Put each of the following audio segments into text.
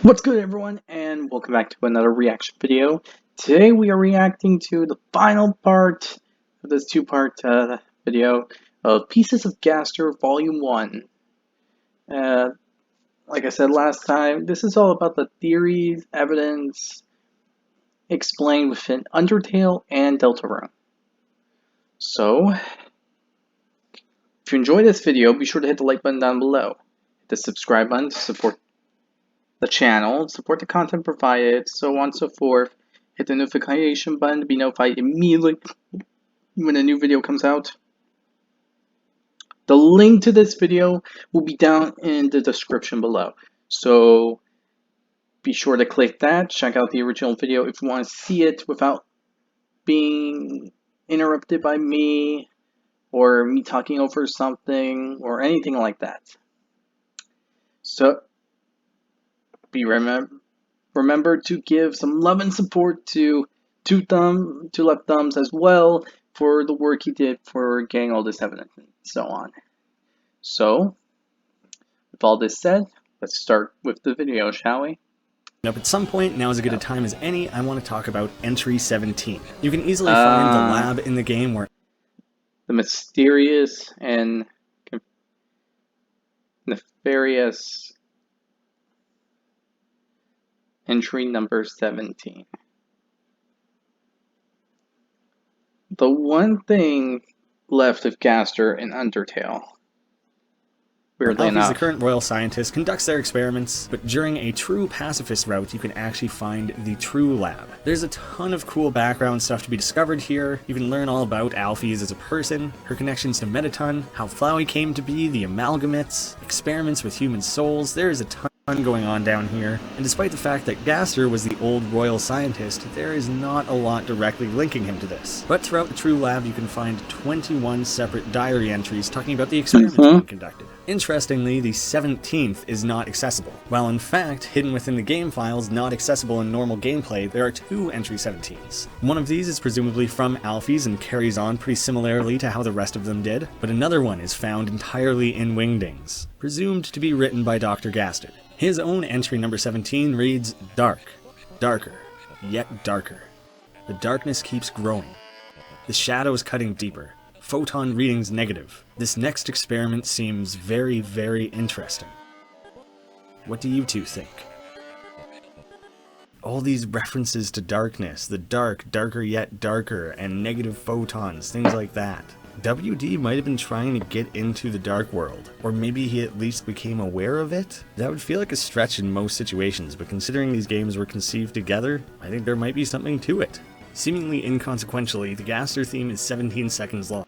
What's good, everyone, and welcome back to another reaction video. Today we are reacting to the final part of this two-part video of Pieces of Gaster Volume 1. Uh, like I said last time, this is all about the theories, evidence, explained within Undertale and Deltarune. So, if you enjoyed this video, be sure to hit the like button down below. Hit the subscribe button to support the channel, support the content provided, so on and so forth. Hit the notification button to be notified immediately when a new video comes out. The link to this video will be down in the description below. So be sure to click that, check out the original video if you want to see it without being interrupted by me or me talking over something or anything like that. So remember to give some love and support to two left thumbs as well for the work he did for getting all this evidence and so on. So, with all this said, let's start with the video, shall we? Up at some point, now is as good a time as any, I want to talk about Entry 17. You can easily find the lab in the game where the mysterious and nefarious entry number 17. The one thing left of Gaster in Undertale, weirdly enough, the current royal scientist conducts their experiments, but during a true pacifist route, you can actually find the true lab. There's a ton of cool background stuff to be discovered here. You can learn all about Alphys as a person, her connections to Mettaton, how Flowey came to be, the amalgamates, experiments with human souls. There is a ton going on down here, and despite the fact that Gaster was the old royal scientist, there is not a lot directly linking him to this. But throughout the True Lab, you can find 21 separate diary entries talking about the experiments being conducted. Interestingly, the 17th is not accessible. While in fact, hidden within the game files, not accessible in normal gameplay, there are two entry 17s. One of these is presumably from Alphys and carries on pretty similarly to how the rest of them did, but another one is found entirely in Wingdings, presumed to be written by Dr. Gaster. His own entry number 17 reads, "Dark, darker, yet darker. The darkness keeps growing. The shadows cutting deeper. Photon readings negative. This next experiment seems very, very interesting. What do you two think?" All these references to darkness, the dark, darker yet darker, and negative photons, things like that. WD might have been trying to get into the dark world, or maybe he at least became aware of it? That would feel like a stretch in most situations, but considering these games were conceived together, I think there might be something to it. Seemingly inconsequentially, the Gaster theme is 17 seconds long.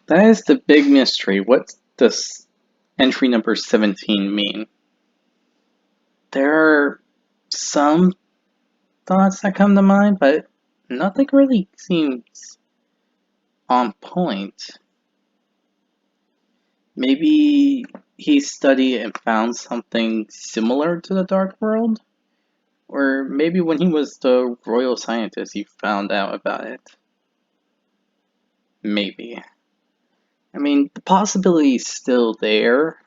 That is the big mystery. What does entry number 17 mean? There are some thoughts that come to mind, but nothing really seems on point. Maybe he studied and found something similar to the Dark World? Or maybe when he was the royal scientist, he found out about it. Maybe. I mean, the possibility is still there.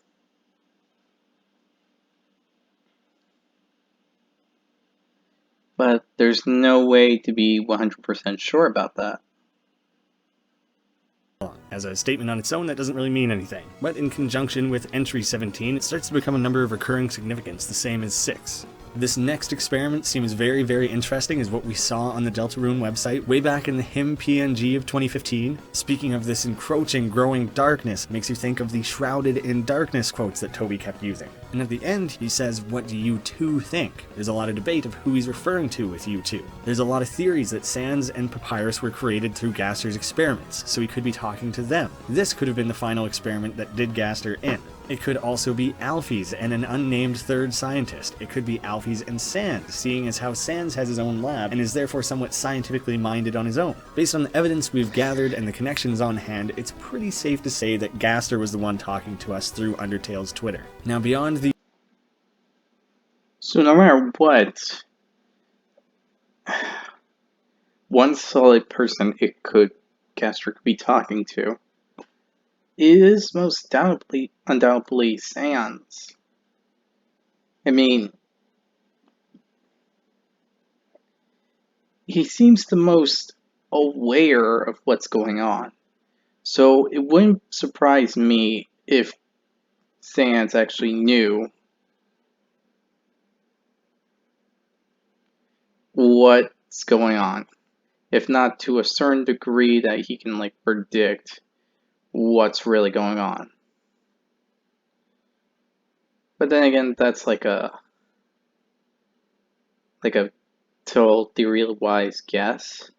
But there's no way to be 100% sure about that. As a statement on its own, that doesn't really mean anything. But in conjunction with entry 17, it starts to become a number of recurring significance, the same as 6. This next experiment seems very, very interesting as what we saw on the Deltarune website way back in the HIM PNG of 2015. Speaking of this encroaching, growing darkness, makes you think of the shrouded in darkness quotes that Toby kept using. And at the end, he says, "What do you two think?" There's a lot of debate of who he's referring to with you two. There's a lot of theories that Sans and Papyrus were created through Gaster's experiments, so he could be talking to them. This could have been the final experiment that did Gaster in. It could also be Alphys and an unnamed third scientist. It could be Alphys and Sans, seeing as how Sans has his own lab and is therefore somewhat scientifically minded on his own. Based on the evidence we've gathered and the connections on hand, it's pretty safe to say that Gaster was the one talking to us through Undertale's Twitter. Now beyond the... So no matter what, one solid person Gaster could be talking to is most undoubtedly Sans. I mean, he seems the most aware of what's going on. So it wouldn't surprise me if Sans actually knew what's going on. If not to a certain degree that he can like predict what's really going on. But then again, that's like a total theory-wise guess.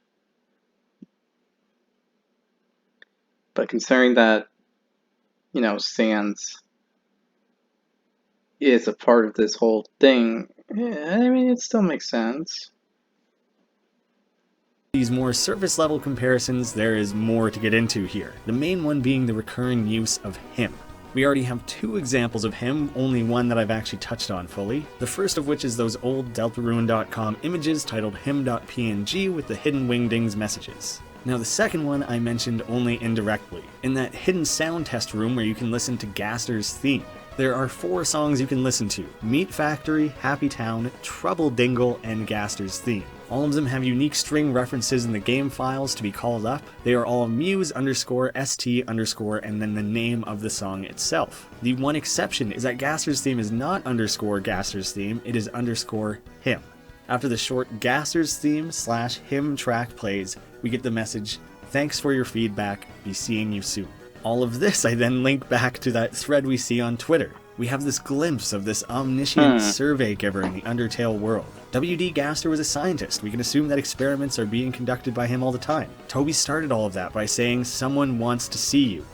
But considering that, Sans is a part of this whole thing, yeah, I mean, it still makes sense. These more surface level comparisons, there is more to get into here. The main one being the recurring use of him. We already have 2 examples of him, only one that I've actually touched on fully. The first of which is those old deltaruin.com images titled him.png with the hidden wingdings messages. Now the second one I mentioned only indirectly, in that hidden sound test room where you can listen to Gaster's theme. There are 4 songs you can listen to: Meat Factory, Happy Town, Trouble Dingle, and Gaster's theme. All of them have unique string references in the game files to be called up. They are all muse_st_ and then the name of the song itself. The one exception is that Gaster's theme is not _Gaster's theme, it is _him. After the short Gaster's theme / him track plays, we get the message, "Thanks for your feedback, be seeing you soon." All of this I then link back to that thread we see on Twitter. We have this glimpse of this omniscient survey giver in the Undertale world. W.D. Gaster was a scientist. We can assume that experiments are being conducted by him all the time. Toby started all of that by saying, "Someone wants to see you."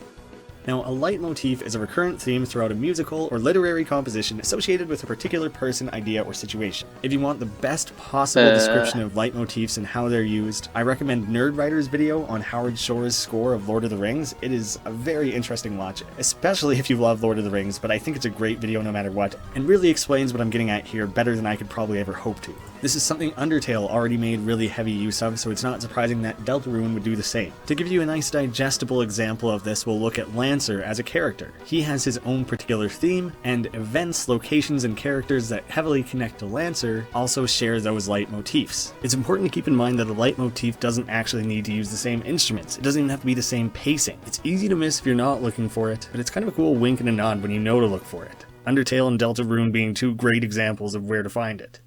Now, a leitmotif is a recurrent theme throughout a musical or literary composition associated with a particular person, idea, or situation. If you want the best possible description of leitmotifs and how they're used, I recommend Nerdwriter's video on Howard Shore's score of Lord of the Rings. It is a very interesting watch, especially if you love Lord of the Rings, but I think it's a great video no matter what, and really explains what I'm getting at here better than I could probably ever hope to. This is something Undertale already made really heavy use of, so it's not surprising that Deltarune would do the same. To give you a nice digestible example of this, we'll look at Lancer as a character. He has his own particular theme, and events, locations, and characters that heavily connect to Lancer also share those leitmotifs. It's important to keep in mind that a leitmotif doesn't actually need to use the same instruments. It doesn't even have to be the same pacing. It's easy to miss if you're not looking for it, but it's kind of a cool wink and a nod when you know to look for it. Undertale and Deltarune being 2 great examples of where to find it.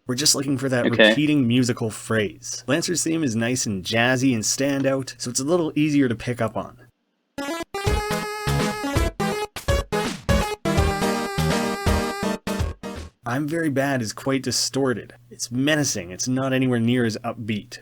We're just looking for that repeating musical phrase. Lancer's theme is nice and jazzy and standout, so it's a little easier to pick up on. I'm Very Bad is quite distorted. It's menacing, it's not anywhere near as upbeat.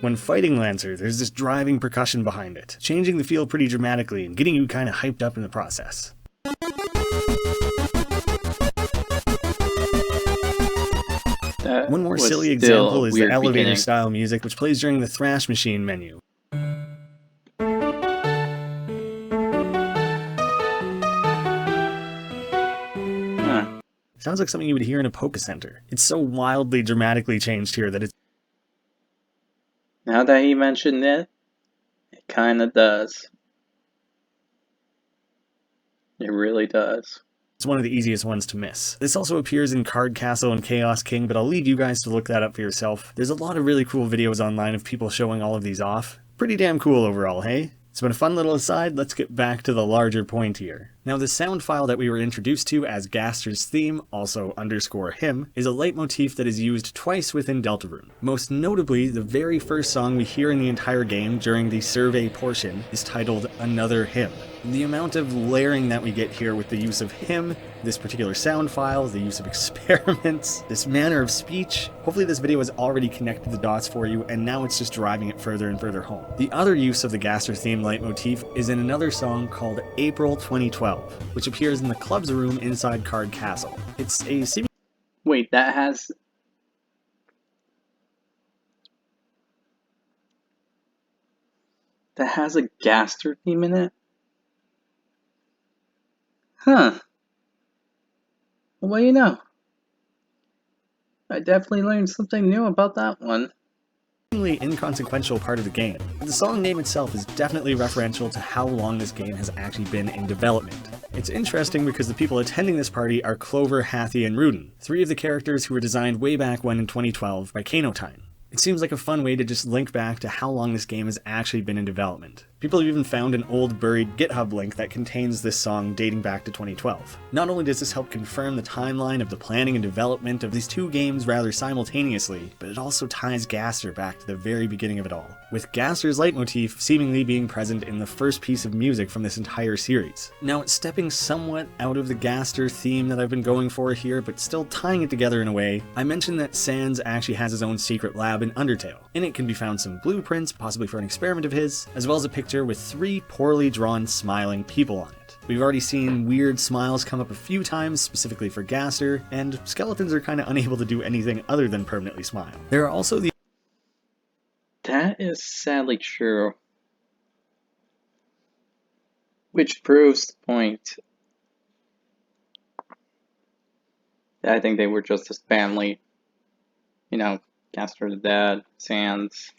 When fighting Lancer, there's this driving percussion behind it, changing the feel pretty dramatically and getting you kinda hyped up in the process. One more silly example is the elevator style music, which plays during the Thrash Machine menu. Sounds like something you would hear in a Poké Center. It's so wildly dramatically changed here that it's... Now that he mentioned it, it kinda does. It really does. It's one of the easiest ones to miss. This also appears in Card Castle and Chaos King, but I'll leave you guys to look that up for yourself. There's a lot of really cool videos online of people showing all of these off. Pretty damn cool overall, hey? It's been a fun little aside, let's get back to the larger point here. Now the sound file that we were introduced to as Gaster's theme, also _him, is a leitmotif that is used twice within Deltarune. Most notably, the very first song we hear in the entire game during the survey portion is titled Another Hymn. The amount of layering that we get here with the use of him, this particular sound file, the use of experiments, this manner of speech, hopefully this video has already connected the dots for you and now it's just driving it further and further home. The other use of the Gaster theme leitmotif is in another song called April 2012, which appears in the club's room inside Card Castle. It's a Wait, that has... that has a Gaster theme in it? Huh. Well, you know, I definitely learned something new about that one. Inconsequential part of the game. The song name itself is definitely referential to how long this game has actually been in development. It's interesting because the people attending this party are Clover, Hathy, and Rudin, three of the characters who were designed way back when in 2012 by Kanotine. It seems like a fun way to just link back to how long this game has actually been in development. People have even found an old buried GitHub link that contains this song dating back to 2012. Not only does this help confirm the timeline of the planning and development of these two games rather simultaneously, but it also ties Gaster back to the very beginning of it all, with Gaster's leitmotif seemingly being present in the first piece of music from this entire series. Now, it's stepping somewhat out of the Gaster theme that I've been going for here, but still tying it together in a way. I mentioned that Sans actually has his own secret lab in Undertale. In it can be found some blueprints, possibly for an experiment of his, as well as a picture with 3 poorly drawn smiling people on it. We've already seen weird smiles come up a few times, specifically for Gaster, and skeletons are kind of unable to do anything other than permanently smile. There are also the... That is sadly true. Which proves the point that I think they were just a family. You know, Gaster the dad, Sans,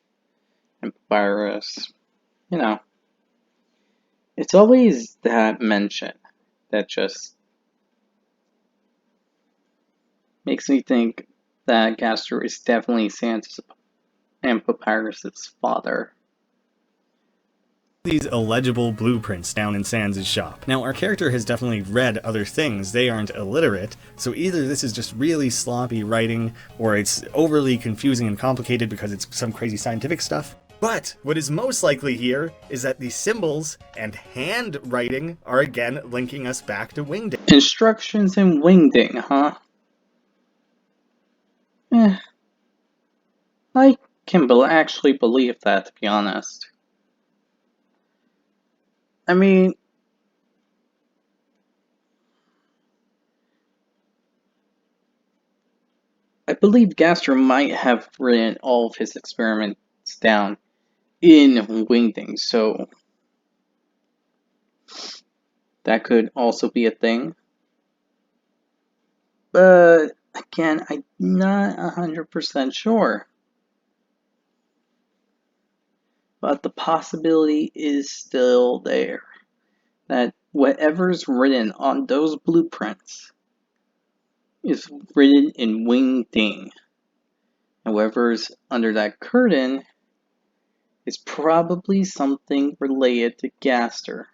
and Papyrus. You know, it's always that mention that just makes me think that Gaster is definitely Sans and Papyrus's father. These illegible blueprints down in Sans' shop. Now, our character has definitely read other things. They aren't illiterate, so either this is just really sloppy writing, or it's overly confusing and complicated because it's some crazy scientific stuff. But what is most likely here is that the symbols and handwriting are again linking us back to Wingding. Instructions in Wingding, huh? I can actually believe that, to be honest. I mean, I believe Gaster might have written all of his experiments down in Wingding, so that could also be a thing. But again, I'm not 100% sure. But the possibility is still there that whatever's written on those blueprints is written in Wingding. And whatever's under that curtain is probably something related to Gaster.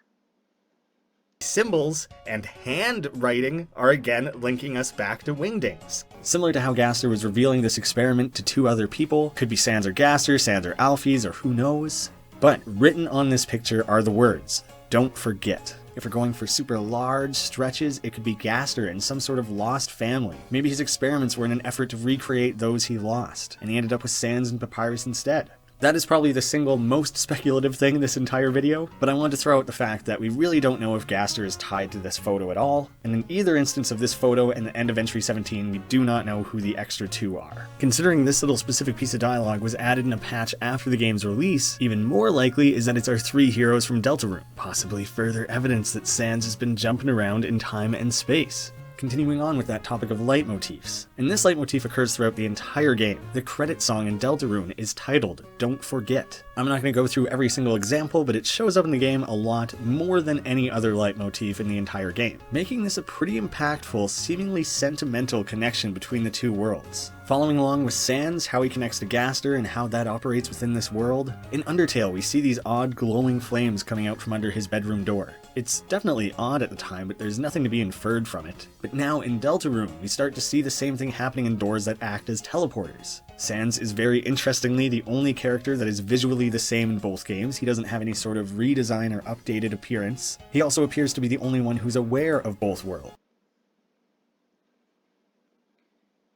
Symbols and handwriting are again linking us back to Wingdings. Similar to how Gaster was revealing this experiment to 2 other people, could be Sans or Gaster, Sans or Alphys, or who knows. But written on this picture are the words, "Don't forget." If we're going for super large stretches, it could be Gaster and some sort of lost family. Maybe his experiments were in an effort to recreate those he lost, and he ended up with Sans and Papyrus instead. That is probably the single most speculative thing in this entire video, but I wanted to throw out the fact that we really don't know if Gaster is tied to this photo at all, and in either instance of this photo and the end of entry 17, we do not know who the extra 2 are. Considering this little specific piece of dialogue was added in a patch after the game's release, even more likely is that it's our 3 heroes from Deltarune, possibly further evidence that Sans has been jumping around in time and space. Continuing on with that topic of leitmotifs. And this leitmotif occurs throughout the entire game. The credit song in Deltarune is titled Don't Forget. I'm not going to go through every single example, but it shows up in the game a lot more than any other leitmotif in the entire game, making this a pretty impactful, seemingly sentimental connection between the 2 worlds. Following along with Sans, how he connects to Gaster and how that operates within this world. In Undertale, we see these odd glowing flames coming out from under his bedroom door. It's definitely odd at the time, but there's nothing to be inferred from it. But now in Deltarune, we start to see the same thing happening in doors that act as teleporters. Sans is very interestingly the only character that is visually the same in both games. He doesn't have any sort of redesign or updated appearance. He also appears to be the only one who's aware of both worlds.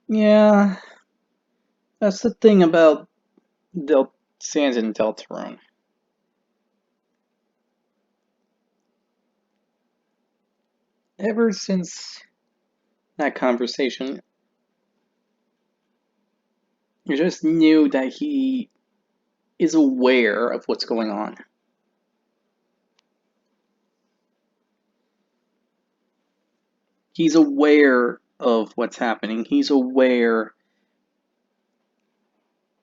Yeah, that's the thing about Sans and Deltarune. Ever since that conversation, you just knew that he is aware of what's going on. He's aware of what's happening. He's aware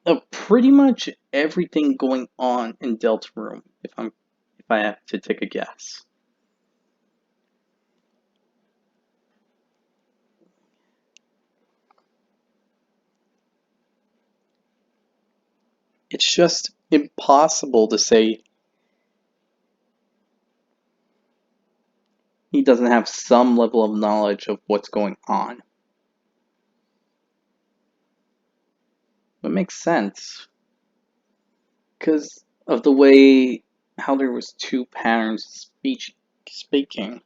of pretty much everything going on in Deltarune, if I have to take a guess. It's just impossible to say he doesn't have some level of knowledge of what's going on. It makes sense because of the way how there was two patterns of speaking.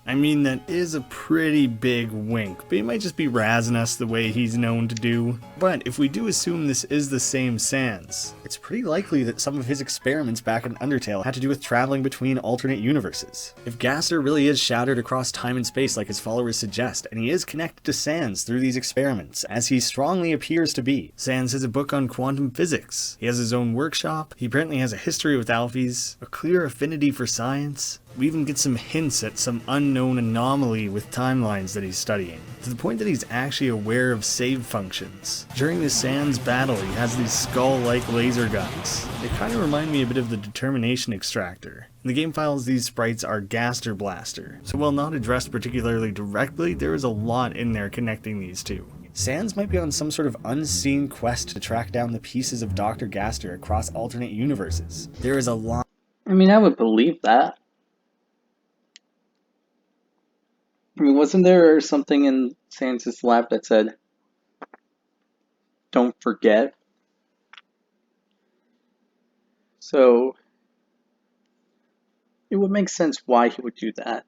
I mean, that is a pretty big wink, but he might just be razzing us the way he's known to do. But if we do assume this is the same Sans, it's pretty likely that some of his experiments back in Undertale had to do with traveling between alternate universes. If Gaster really is shattered across time and space like his followers suggest, and he is connected to Sans through these experiments, as he strongly appears to be. Sans has a book on quantum physics, he has his own workshop, he apparently has a history with Alphys, a clear affinity for science. We even get some hints at some unknown anomaly with timelines that he's studying, to the point that he's actually aware of save functions. During the Sans battle, he has these skull-like laser guns. They kind of remind me a bit of the Determination Extractor. In the game files, these sprites are Gaster Blaster, so while not addressed particularly directly, there is a lot in there connecting these two. Sans might be on some sort of unseen quest to track down the pieces of Dr. Gaster across alternate universes. There is a lot. I mean, I would believe that. I mean, wasn't there something in Sans' lab that said, "Don't forget"? So it would make sense why he would do that.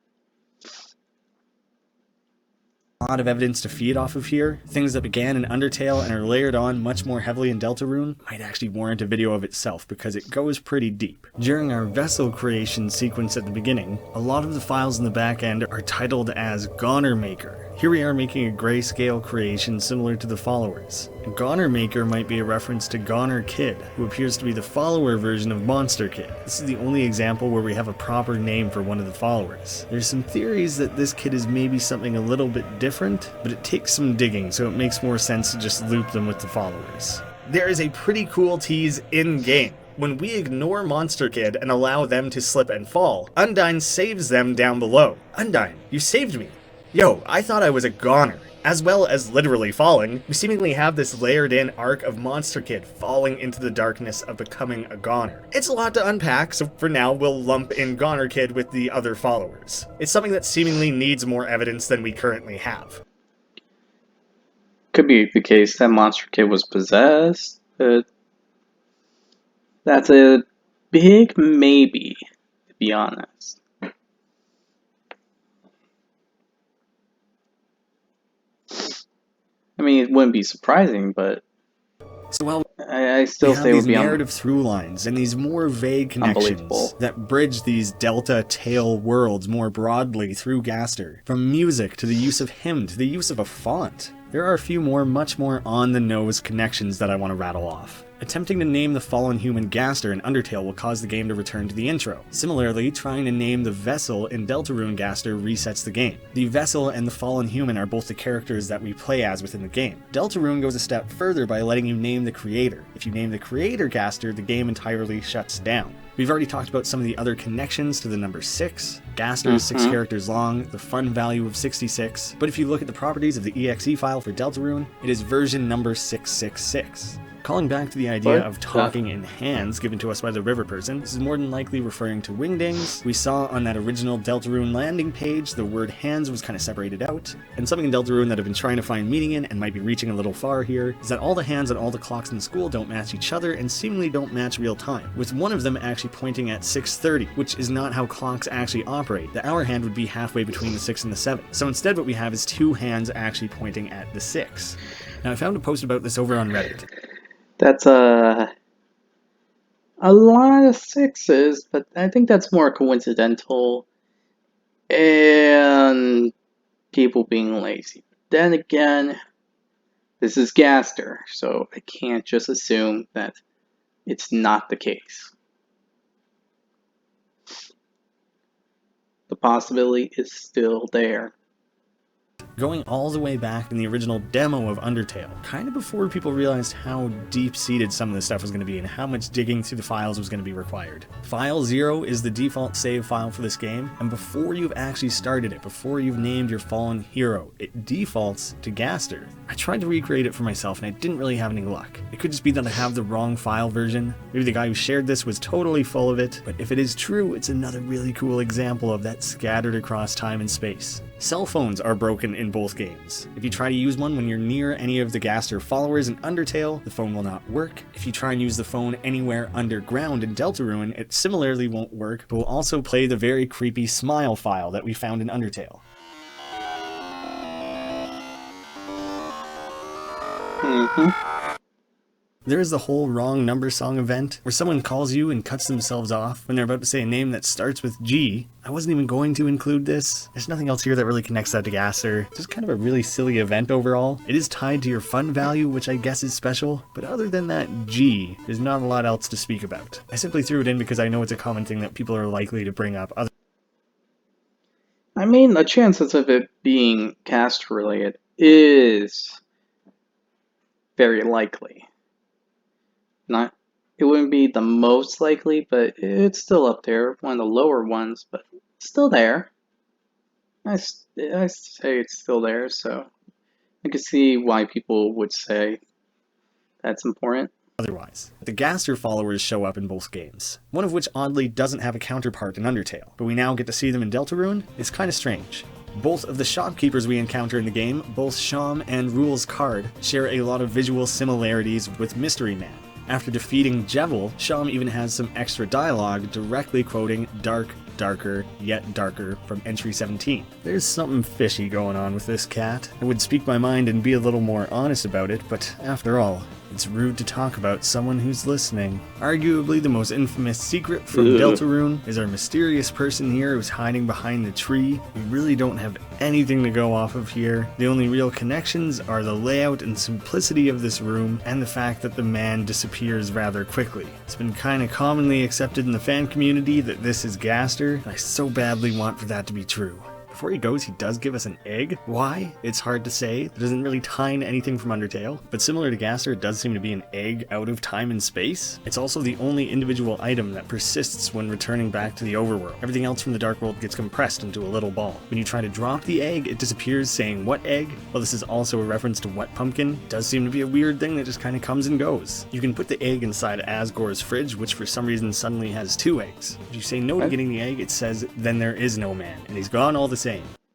Lot of evidence to feed off of here. Things that began in Undertale and are layered on much more heavily in Deltarune might actually warrant a video of itself because it goes pretty deep. During our vessel creation sequence at the beginning, a lot of the files in the back end are titled as Goner Maker. Here we are making a grayscale creation similar to the followers. Goner Maker might be a reference to Goner Kid, who appears to be the follower version of Monster Kid. This is the only example where we have a proper name for one of the followers. There's some theories that this kid is maybe something a little bit different, but it takes some digging, so it makes more sense to just loop them with the followers. There is a pretty cool tease in-game. When we ignore Monster Kid and allow them to slip and fall, Undyne saves them down below. Undyne, you saved me. Yo, I thought I was a goner. As well as literally falling, we seemingly have this layered in arc of Monster Kid falling into the darkness of becoming a goner. It's a lot to unpack, so for now we'll lump in Goner Kid with the other followers. It's something that seemingly needs more evidence than we currently have. Could be the case that Monster Kid was possessed, but that's a big maybe, to be honest. I mean, it wouldn't be surprising, but So while I still we say have it these would be narrative through lines and these more vague connections that bridge these Delta Tail worlds more broadly through Gaster, from music to the use of hymn to the use of a font. There are a few more, much more on-the-nose connections that I want to rattle off. Attempting to name the fallen human Gaster in Undertale will cause the game to return to the intro. Similarly, trying to name the vessel in Deltarune Gaster resets the game. The vessel and the fallen human are both the characters that we play as within the game. Deltarune goes a step further by letting you name the creator. If you name the creator Gaster, the game entirely shuts down. We've already talked about some of the other connections to the number 6. Gaster is 6 characters long, the fun value of 66, but if you look at the properties of the exe file for Deltarune, it is version number 666. Calling back to the idea of talking in hands given to us by the river person, this is more than likely referring to wingdings. We saw on that original Deltarune landing page the word hands was kind of separated out, and something in Deltarune that I've been trying to find meaning in and might be reaching a little far here is that all the hands on all the clocks in the school don't match each other and seemingly don't match real time, with one of them actually pointing at 6:30, which is not how clocks actually operate. The hour hand would be halfway between the 6 and the 7. So instead what we have is 2 hands actually pointing at the 6. Now I found a post about this over on Reddit. That's a lot of 6s, but I think that's more coincidental and people being lazy. Then again, this is Gaster, so I can't just assume that it's not the case. The possibility is still there. going all the way back in the original demo of Undertale, kind of before people realized how deep-seated some of this stuff was going to be and how much digging through the files was going to be required. File 0 is the default save file for this game, and before you've actually started it, before you've named your fallen hero, it defaults to Gaster. I tried to recreate it for myself and I didn't really have any luck. It could just be that I have the wrong file version. Maybe the guy who shared this was totally full of it, but if it is true, it's another really cool example of that scattered across time and space. Cell phones are broken in both games. If you try to use one when you're near any of the Gaster followers in Undertale, the phone will not work. If you try and use the phone anywhere underground in Deltarune, it similarly won't work, but will also play the very creepy smile file that we found in Undertale. There is the whole wrong number song event, where someone calls you and cuts themselves off when they're about to say a name that starts with G. I wasn't even going to include this. There's nothing else here that really connects that to Gaster. Just kind of a really silly event overall. It is tied to your fun value, which I guess is special, but other than that G, there's not a lot else to speak about. I simply threw it in because I know it's a common thing that people are likely to bring up. I mean, the chances of it being Gaster related is very likely. It wouldn't be the most likely, but it's still up there, one of the lower ones, but still there. I say it's still there, so I can see why people would say that's important. Otherwise, the Gaster followers show up in both games, one of which oddly doesn't have a counterpart in Undertale, but we now get to see them in Deltarune. It's kind of strange. Both of the shopkeepers we encounter in the game, both Sham and Rule's Card, share a lot of visual similarities with Mystery Man. After defeating Jevil, Sham even has some extra dialogue directly quoting "dark, darker, yet darker" from entry 17. There's something fishy going on with this cat. I would speak my mind and be a little more honest about it, but after all, it's rude to talk about someone who's listening. Arguably the most infamous secret from Deltarune is our mysterious person here who's hiding behind the tree. We really don't have anything to go off of here. The only real connections are the layout and simplicity of this room and the fact that the man disappears rather quickly. It's been kind of commonly accepted in the fan community that this is Gaster, and I so badly want for that to be true. Before he goes, he does give us an egg. Why? It's hard to say. It doesn't really tie into anything from Undertale, but similar to Gaster, it does seem to be an egg out of time and space. It's also the only individual item that persists when returning back to the overworld. Everything else from the Dark World gets compressed into a little ball. When you try to drop the egg, it disappears saying "what egg?" Well, this is also a reference to "what pumpkin?" It does seem to be a weird thing that just kind of comes and goes. You can put the egg inside Asgore's fridge, which for some reason suddenly has 2 eggs. If you say no to getting the egg, it says "then there is no man," and he's gone all the same.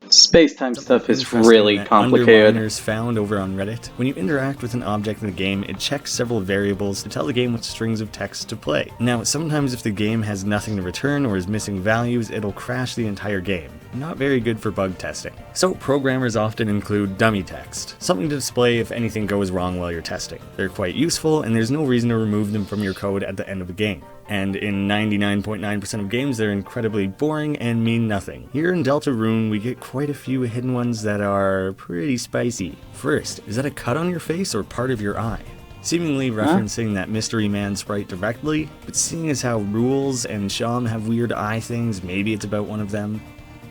Space-time stuff is really complicated. Underminers found over on Reddit. When you interact with an object in the game, it checks several variables to tell the game which strings of text to play. Now, sometimes if the game has nothing to return or is missing values, it'll crash the entire game. Not very good for bug testing. So programmers often include dummy text, something to display if anything goes wrong while you're testing. They're quite useful, and there's no reason to remove them from your code at the end of a game. And in 99.9% of games, they're incredibly boring and mean nothing. Here in Deltarune, we get quite a few hidden ones that are pretty spicy. First, is that a cut on your face or part of your eye? Seemingly referencing that Mystery Man sprite directly, but seeing as how Rules and Sham have weird eye things, maybe it's about one of them.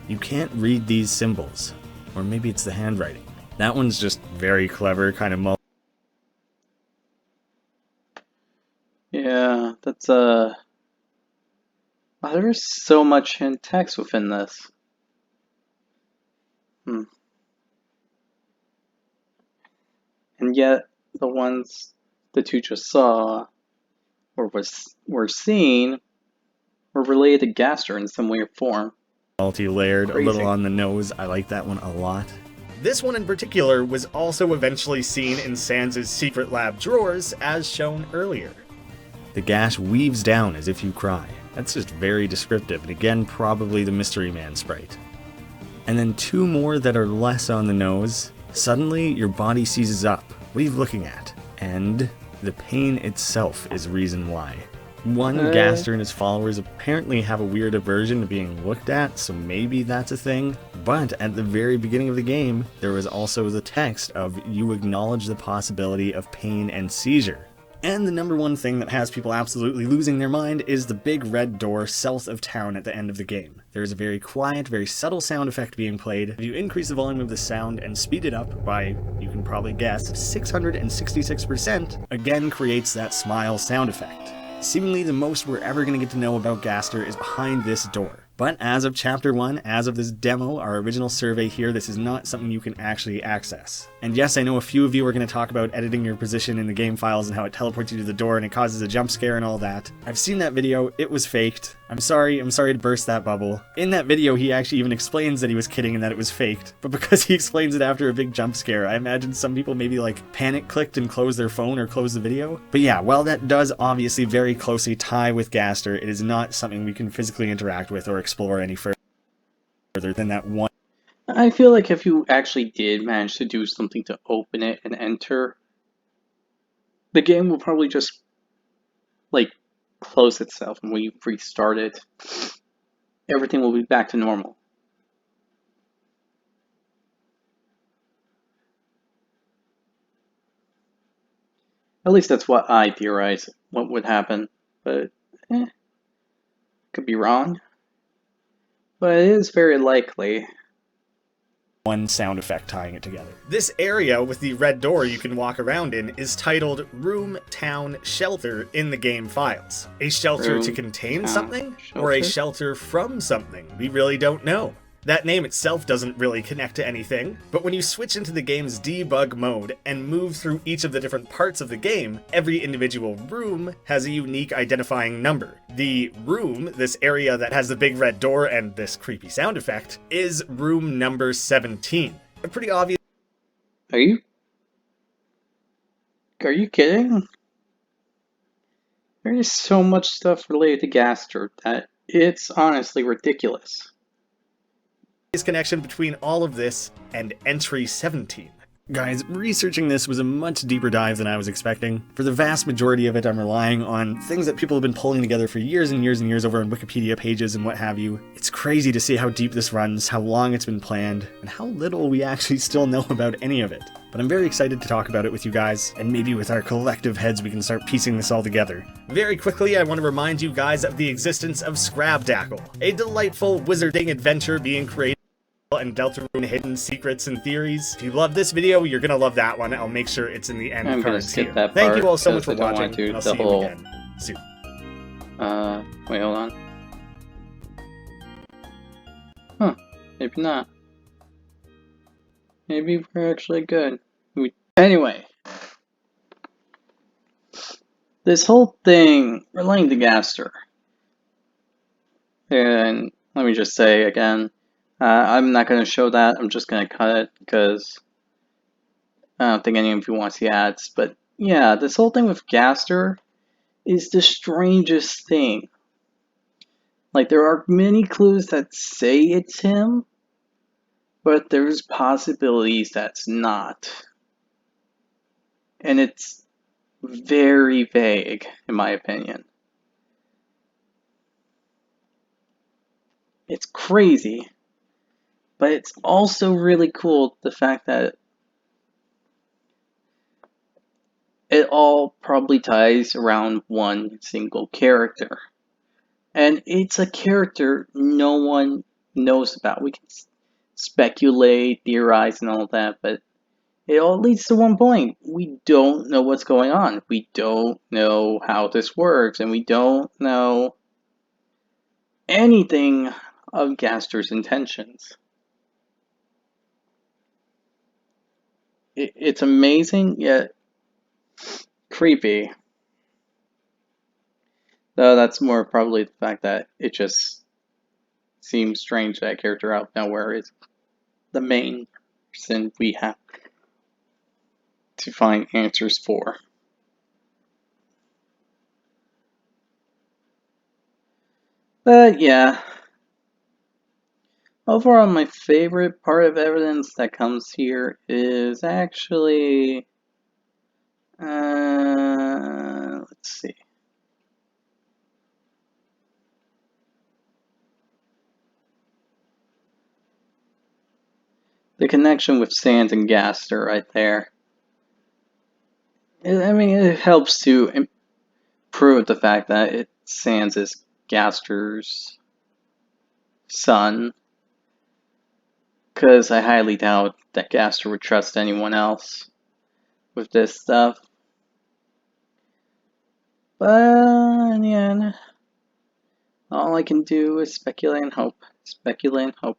You can't read these symbols. Or maybe it's the handwriting. That one's just very clever, kind of Yeah, that's there's so much hidden text within this. And yet, the ones that you just saw, or were seen, were related to Gaster in some way or form. multi-layered, a little on the nose. I like that one a lot. This one in particular was also eventually seen in Sans' secret lab drawers, as shown earlier. The gash weaves down as if you cry. That's just very descriptive, and again, probably the Mystery Man sprite. And then 2 more that are less on the nose. Suddenly, your body seizes up. What are you looking at? And the pain itself is reason why. One, Gaster and his followers apparently have a weird aversion to being looked at, so maybe that's a thing. But at the very beginning of the game, there was also the text of "you acknowledge the possibility of pain and seizure." And the number one thing that has people absolutely losing their mind is the big red door south of town at the end of the game. There is a very quiet, very subtle sound effect being played. If you increase the volume of the sound and speed it up by, you can probably guess, 666%, again creates that smile sound effect. Seemingly the most we're ever going to get to know about Gaster is behind this door. But as of Chapter 1, as of this demo, our original survey here, this is not something you can actually access. And yes, I know a few of you are going to talk about editing your position in the game files and how it teleports you to the door and it causes a jump scare and all that. I've seen that video, it was faked. I'm sorry to burst that bubble. In that video, he actually even explains that he was kidding and that it was faked. But because he explains it after a big jump scare, I imagine some people maybe like panic clicked and closed their phone or closed the video. But yeah, while that does obviously very closely tie with Gaster, it is not something we can physically interact with or explore any further than that one. I feel like if you actually did manage to do something to open it and enter, the game will probably just, like, close itself, and when you restart it, everything will be back to normal. At least that's what I theorize what would happen, but could be wrong. But it is very likely. One sound effect tying it together. This area with the red door you can walk around in is titled Room, Town, Shelter in the game files. A shelter Room, to contain town, something? shelter? Or a shelter from something? We really don't know. That name itself doesn't really connect to anything, but when you switch into the game's debug mode and move through each of the different parts of the game, every individual room has a unique identifying number. The room, this area that has the big red door and this creepy sound effect, is room number 17. A pretty obvious. Are you kidding? There is so much stuff related to Gaster that it's honestly ridiculous. Connection between all of this and entry 17. Guys, researching this was a much deeper dive than I was expecting. For the vast majority of it, I'm relying on things that people have been pulling together for years and years and years over on Wikipedia pages and what have you. It's crazy to see how deep this runs, how long it's been planned, and how little we actually still know about any of it. But I'm very excited to talk about it with you guys, and maybe with our collective heads we can start piecing this all together. Very quickly, I want to remind you guys of the existence of Scrabdackle, a delightful wizarding adventure being created and Deltarune hidden secrets and theories. If you love this video, you're gonna love that one. I'll make sure it's in the end I'm gonna cards skip here. that Thank part you all so much for because I don't watching, want to and I'll the see you whole- again soon. Wait, hold on. Huh, maybe not. Maybe we're actually good. Anyway. This whole thing relating to Gaster. And let me just say again, I'm not going to show that. I'm just going to cut it because I don't think any of you want to see ads. But yeah, this whole thing with Gaster is the strangest thing. Like, there are many clues that say it's him, but there's possibilities that's not. And it's very vague, in my opinion. It's crazy, but it's also really cool the fact that it all probably ties around one single character. And it's a character no one knows about. We can speculate, theorize, and all that, but it all leads to one point. We don't know what's going on. We don't know how this works, and we don't know anything of Gaster's intentions. It's amazing, yet creepy. Though that's more probably the fact that it just seems strange that character out of nowhere is the main person we have to find answers for. But yeah, overall my favorite part of evidence that comes here is actually, let's see. The connection with Sans and Gaster right there. I mean, it helps to prove the fact that Sans is Gaster's son, because I highly doubt that Gaster would trust anyone else with this stuff. But in the end, all I can do is speculate and hope. Speculate and hope.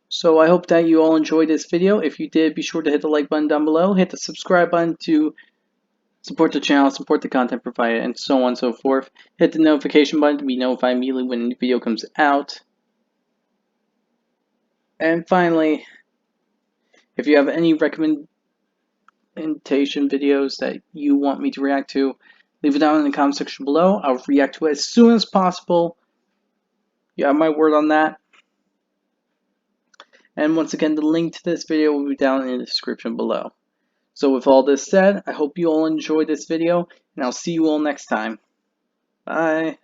So I hope that you all enjoyed this video. If you did, be sure to hit the like button down below. Hit the subscribe button to support the channel, support the content provided, and so on and so forth. Hit the notification button to be notified immediately when a new video comes out. And finally, if you have any recommendation videos that you want me to react to, leave it down in the comment section below. I'll react to it as soon as possible. You have my word on that. And once again, the link to this video will be down in the description below. So with all this said, I hope you all enjoyed this video, and I'll see you all next time. Bye.